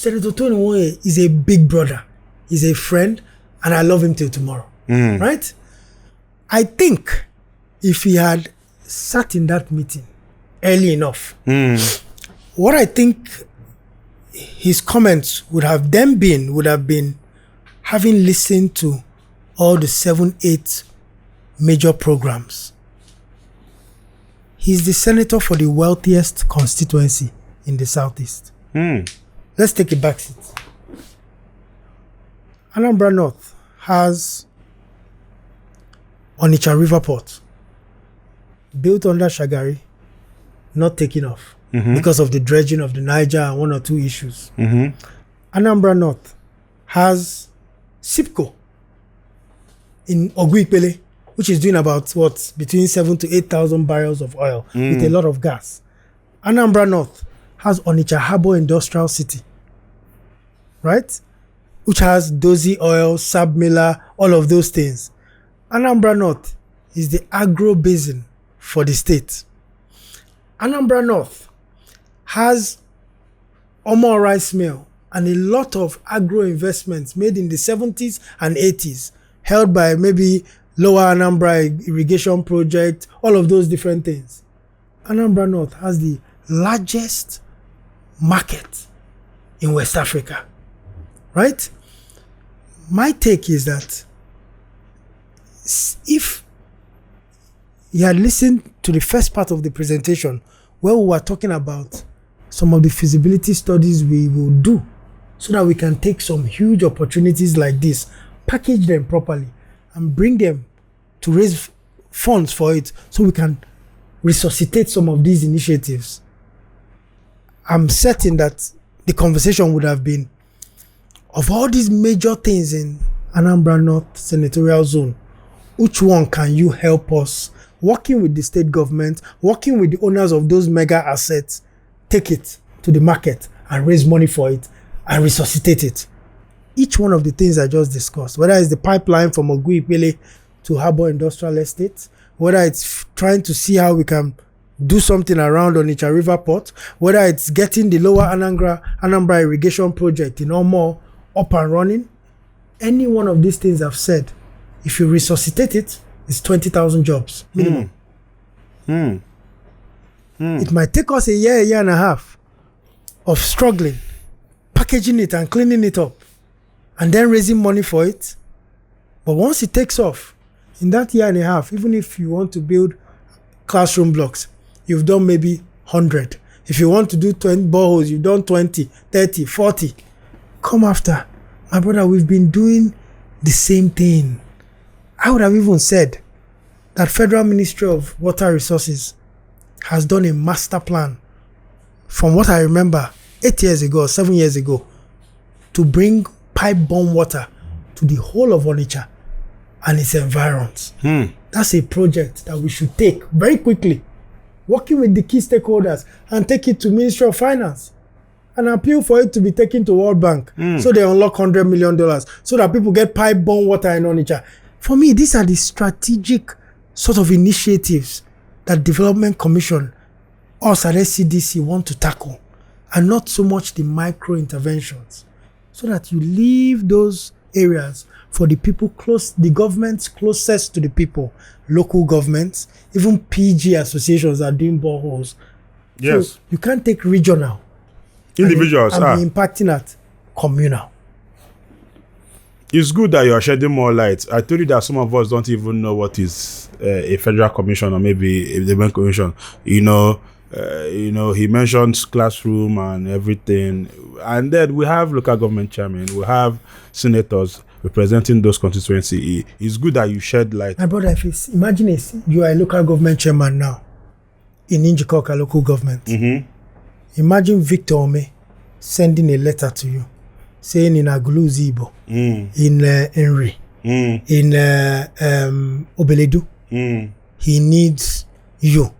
Senator Tony Nwoke is a big brother. He's a friend, and I love him till tomorrow. Right? I think if he had sat in that meeting early enough, what I think his comments would have been having listened to all the 7-8 major programs. He's the senator for the wealthiest constituency in the Southeast. Let's take a back seat. Anambra North has Onitsha River Port, built under Shagari, not taking off because of the dredging of the Niger and one or two issues. Anambra North has SIPCO in Oguipele, which is doing about between 7,000 to 8,000 barrels of oil with a lot of gas. Anambra North has Onitsha Harbour Industrial City, right? Which has Dozie Oil, Sab Miller, all of those things. Anambra North is the agro basin for the state. Anambra North has Omo Rice Mill and a lot of agro investments made in the 70s and 80s, held by maybe Lower Anambra Irrigation Project, all of those different things. Anambra North has the largest market in West Africa, right? My take is that if you had listened to the first part of the presentation where we were talking about some of the feasibility studies we will do so that we can take some huge opportunities like this, package them properly, and bring them to raise funds for it so we can resuscitate some of these initiatives, I'm certain that the conversation would have been, of all these major things in Anambra North Senatorial Zone, which one can you help us, working with the state government, working with the owners of those mega assets, take it to the market and raise money for it and resuscitate it? Each one of the things I just discussed, whether it's the pipeline from Oguipele to Harbour Industrial Estate, whether it's trying to see how we can do something around Onitsha River Port, whether it's getting the Lower Anambra Irrigation Project in Omo up and running, any one of these things I've said, if you resuscitate it, it's 20,000 jobs minimum. It might take us a year and a half of struggling, packaging it and cleaning it up, and then raising money for it. But once it takes off, in that year and a half, even if you want to build classroom blocks, you've done maybe 100. If you want to do 20 boreholes, you've done 20, 30, 40. Come after. My brother, we've been doing the same thing. I would have even said that Federal Ministry of Water Resources has done a master plan, from what I remember, 8 years ago, 7 years ago, to bring pipe-borne water to the whole of Onitsha and its environs. That's a project that we should take very quickly, working with the key stakeholders, and take it to Ministry of Finance and appeal for it to be taken to World Bank so they unlock $100 million so that people get pipe-borne water in Onitsha. For me, these are the strategic sort of initiatives that Development Commission, us at SCDC, want to tackle, and not so much the micro interventions, so that you leave those areas for the people close, the governments closest to the people, local governments, even PG associations are doing boreholes. Yes. So you can't take regional individuals and be impacting at communal. It's good that you are shedding more light. I told you that some of us don't even know what is a federal commission or maybe a development commission. He mentions classroom and everything. And then we have local government chairmen, we have senators representing those constituencies. It's good that you shed light. My brother, imagine you are a local government chairman now in Njikoka local government. Imagine Victor Ome sending a letter to you saying in Agulu Zibo, in Henry, in Obeledu, he needs you.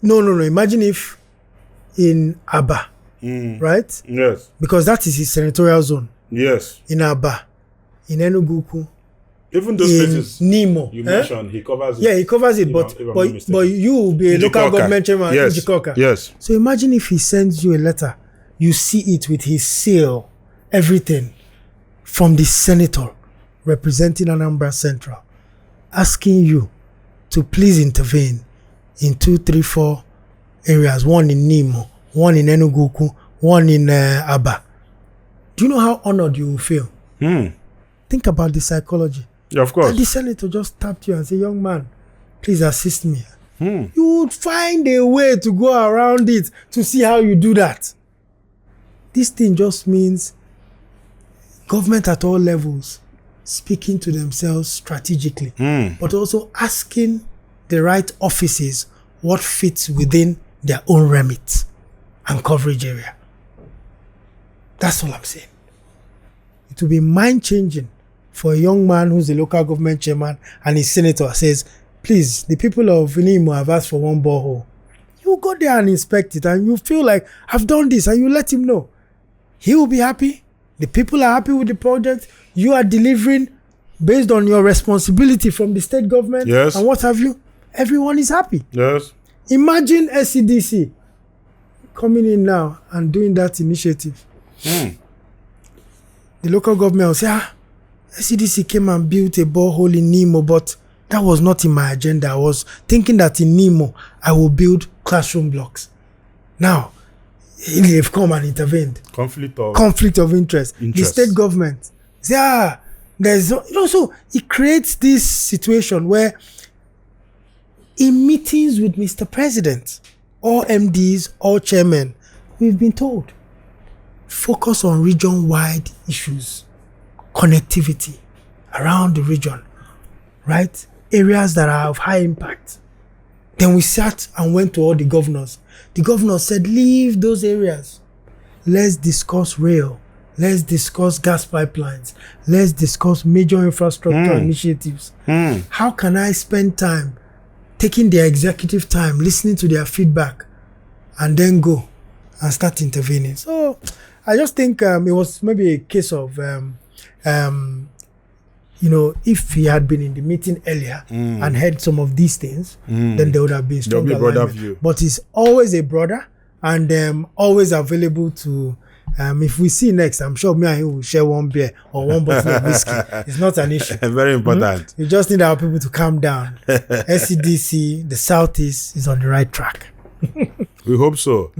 No. Imagine if in Aba, right? Yes. Because that is his senatorial zone. Yes. In Aba, in Enugu, Even those in places Nimo. you mentioned, he covers it. Yeah, he covers it, If but I'm not but, mistaken. but you will be a local Njikoka. government chairman in Yes. Njikoka. Yes. So imagine if he sends you a letter, you see it with his seal, everything, from the senator representing Anambra Central, asking you to please intervene in 2, 3, 4 areas, one in Nimo, one in Enugu, one in Aba. Do you know how honored you will feel? Think about the psychology. Yeah, of course. And the senator just tapped you and said, young man, please assist me. You would find a way to go around it to see how you do that. This thing just means government at all levels speaking to themselves strategically, but also asking the right offices what fits within their own remit and coverage area. That's all I'm saying. It will be mind-changing for a young man who's a local government chairman and his senator says, please, the people of Nimo have asked for one borehole. You go there and inspect it and you feel like, I've done this, and you let him know. He will be happy. The people are happy with the project. You are delivering based on your responsibility from the state government. Yes. And what have you. Everyone is happy. Yes. Imagine SCDC coming in now and doing that initiative. The local government will say, SCDC came and built a borehole in Nimo, but that was not in my agenda. I was thinking that in Nimo, I will build classroom blocks. Now, they've come and intervened. Conflict of interest. The state government say, there's no, so it creates this situation where in meetings with Mr. President, all MDs, all chairmen, we've been told, focus on region-wide issues, connectivity around the region, right? Areas that are of high impact. Then we sat and went to all the governors. The governor said, leave those areas. Let's discuss rail. Let's discuss gas pipelines. Let's discuss major infrastructure initiatives. How can I spend time taking their executive time, listening to their feedback, and then go and start intervening? So I just think it was maybe a case of, if he had been in the meeting earlier and heard some of these things, then there would have been stronger alignment. View. But he's always a brother and always available to, if we see next, I'm sure me and him will share one beer or one bottle of whiskey. It's not an issue. Very important. You just need our people to calm down. SCDC, the Southeast, is on the right track. We hope so.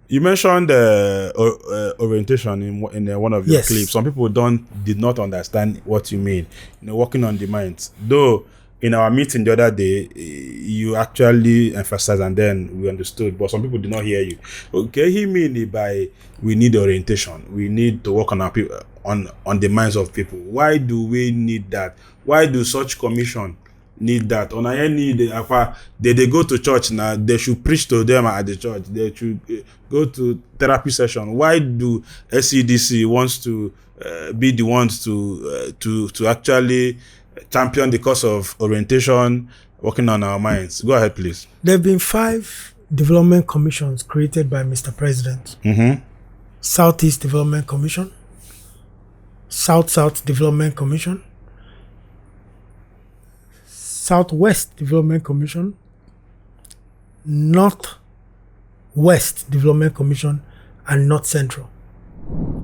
You mentioned orientation in one of your clips. Some people did not understand what you mean. Working on the minds. Though in our meeting the other day, you actually emphasized and then we understood, but some people did not hear you. Okay, he mean it by we need orientation. We need to work on our people, on the minds of people. Why do we need that? Why do such commission need that? On any they go to church now, they should preach to them at the church. They should go to therapy session. Why do SCDC wants to be the ones to actually champion the cause of orientation, working on our minds? Go ahead, please. There have been 5 development commissions created by Mr. President. Southeast Development Commission, South Development Commission, Southwest Development Commission, Northwest Development Commission, and North Central.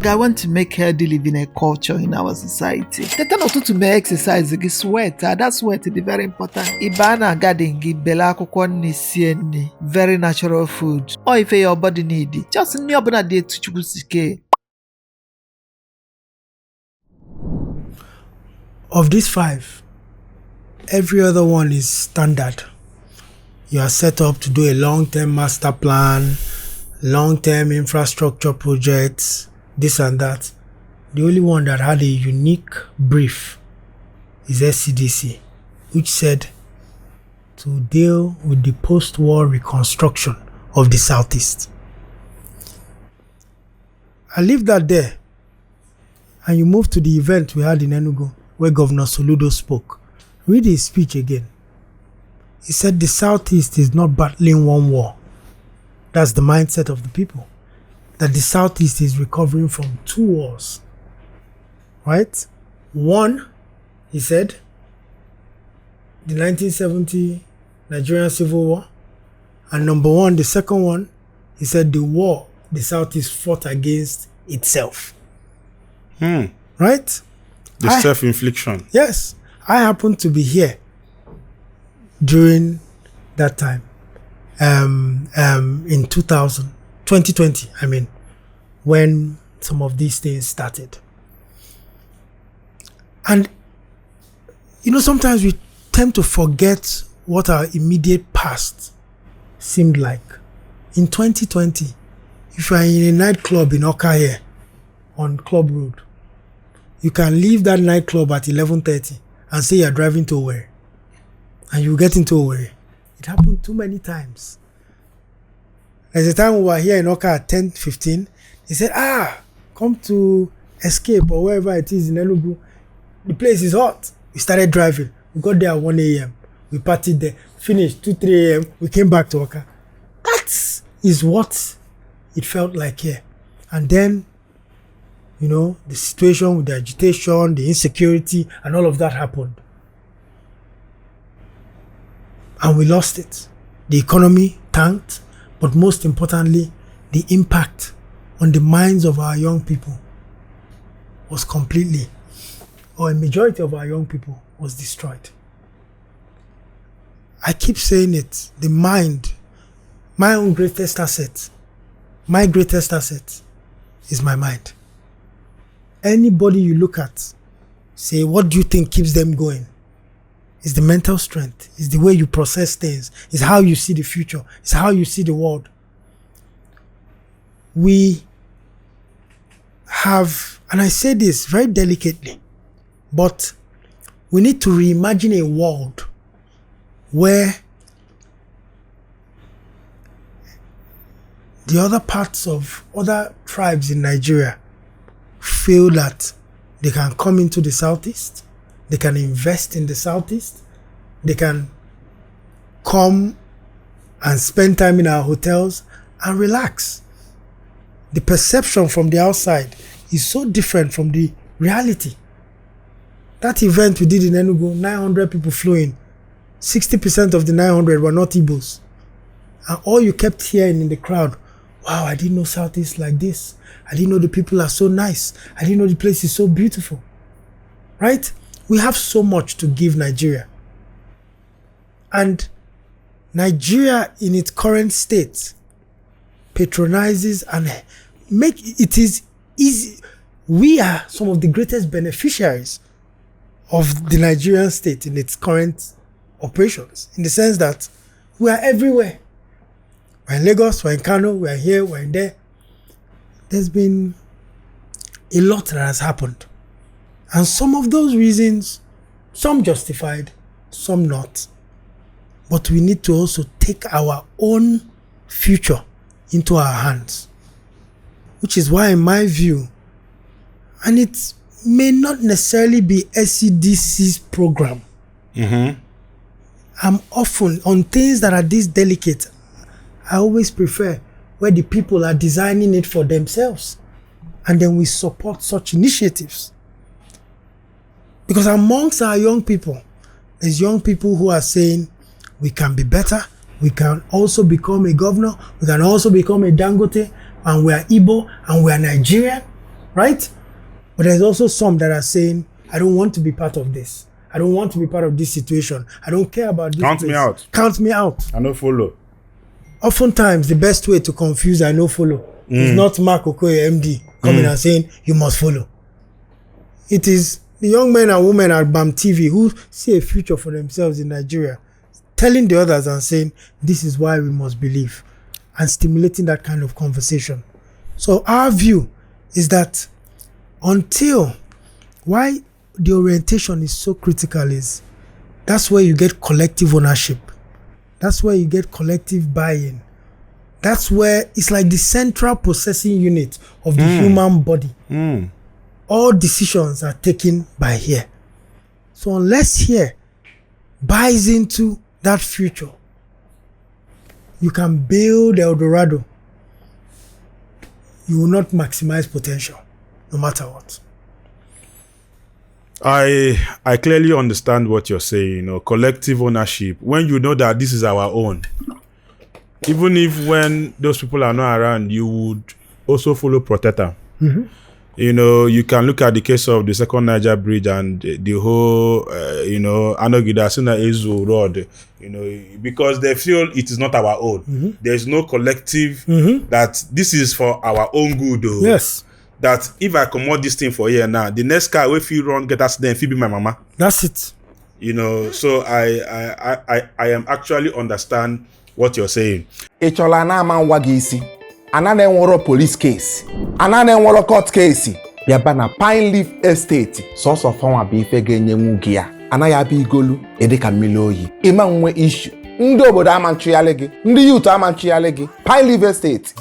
I want to make healthy living a culture in our society. The time to make exercise, sweat, that sweat is very important. Ibana garden, bela kukwani, very natural food. Or if your body need it, just nyobana de tuchubusike. Of these 5, every other one is standard. You are set up to do a long-term master plan, long-term infrastructure projects, this and that. The only one that had a unique brief is SCDC, which said to deal with the post-war reconstruction of the Southeast. I leave that there, and you move to the event we had in Enugu, where Governor Soludo spoke. Read his speech again. He said the Southeast is not battling one war. That's the mindset of the people. That the Southeast is recovering from 2 wars. Right? One, he said, the 1970 Nigerian Civil War. And number one, the second one, he said the war the Southeast fought against itself. Right? The self-infliction. Yes. I happened to be here during that time. In 2020, I mean, when some of these things started. And, you know, sometimes we tend to forget what our immediate past seemed like. In 2020, if you are in a nightclub in Oka here, on Club Road, you can leave that nightclub at 11:30 and say you're driving to Owerri. And you get into Owerri. It happened too many times. There's a time we were here in Oka at 10:15. He said, come to Escape or wherever it is in Enugu. The place is hot. We started driving. We got there at 1 a.m. We partied there. Finished 2, 3 a.m. We came back to Oka. That is what it felt like here. And then, you know, the situation with the agitation, the insecurity, and all of that happened. And we lost it. The economy tanked, but most importantly, the impact on the minds of our young people was completely, or a majority of our young people was destroyed. I keep saying it, the mind, my own greatest asset, my greatest asset is my mind. Anybody you look at, say, what do you think keeps them going? It's the mental strength. It's the way you process things. It's how you see the future. It's how you see the world. We have, and I say this very delicately, but we need to reimagine a world where the other parts of other tribes in Nigeria feel that they can come into the Southeast, they can invest in the Southeast, they can come and spend time in our hotels and relax. The perception from the outside is so different from the reality. That event we did in Enugu, 900 people flew in. 60% of the 900 were not Igbos. And all you kept hearing in the crowd, wow, I didn't know Southeast like this. I didn't know the people are so nice. I didn't know the place is so beautiful. Right? We have so much to give Nigeria. And Nigeria in its current state patronizes and make it is easy. We are some of the greatest beneficiaries of the Nigerian state in its current operations, in the sense that we are everywhere. We're in Lagos, we're in Kano, we're here, we're in there. There's been a lot that has happened. And some of those reasons, some justified, some not. But we need to also take our own future into our hands. Which is why, in my view, and it may not necessarily be SCDC's program. I'm often, on things that are this delicate, I always prefer where the people are designing it for themselves. And then we support such initiatives. Because amongst our young people, there's young people who are saying, we can be better, we can also become a governor, we can also become a Dangote, and we are Igbo, and we are Nigerian, right? But there's also some that are saying, I don't want to be part of this. I don't want to be part of this situation. I don't care about this. Count me out. Count me out. I no follow. Oftentimes, the best way to confuse I no follow is not Mark Okoye, MD, coming and saying, you must follow. It is the young men and women at BAM TV who see a future for themselves in Nigeria, telling the others and saying, this is why we must believe, and stimulating that kind of conversation. So our view is that until, why the orientation is so critical is, that's where you get collective ownership. That's where you get collective buy-in. That's where it's like the central processing unit of the human body. All decisions are taken by here. So unless here buys into that future, you can build El Dorado. You will not maximize potential, no matter what. I clearly understand what you're saying, collective ownership. When you know that this is our own, even if when those people are not around, you would also follow protect them. You can look at the case of the second Niger bridge and the whole, Anogida Sina Ezu road, because they feel it is not our own. There's no collective that this is for our own good. Yes. That if I commode this thing for here now, the next car if you run get accident, if be my mama. That's it. So I am actually understand what you're saying. Echola na ama nwa gị isi. Anana enwero police case. Anana enwero court case. Yaba na Pine Leaf Estate. Source of fanwa bụ ife ga-enye nwugi ya. Anaghị abịa igolu edeka mmiri oyi. Ịma nwe issue. Ndị obodo ama nchụgharị gị. Ndị youth ama nchụgharị gị. Pine Leaf Estate.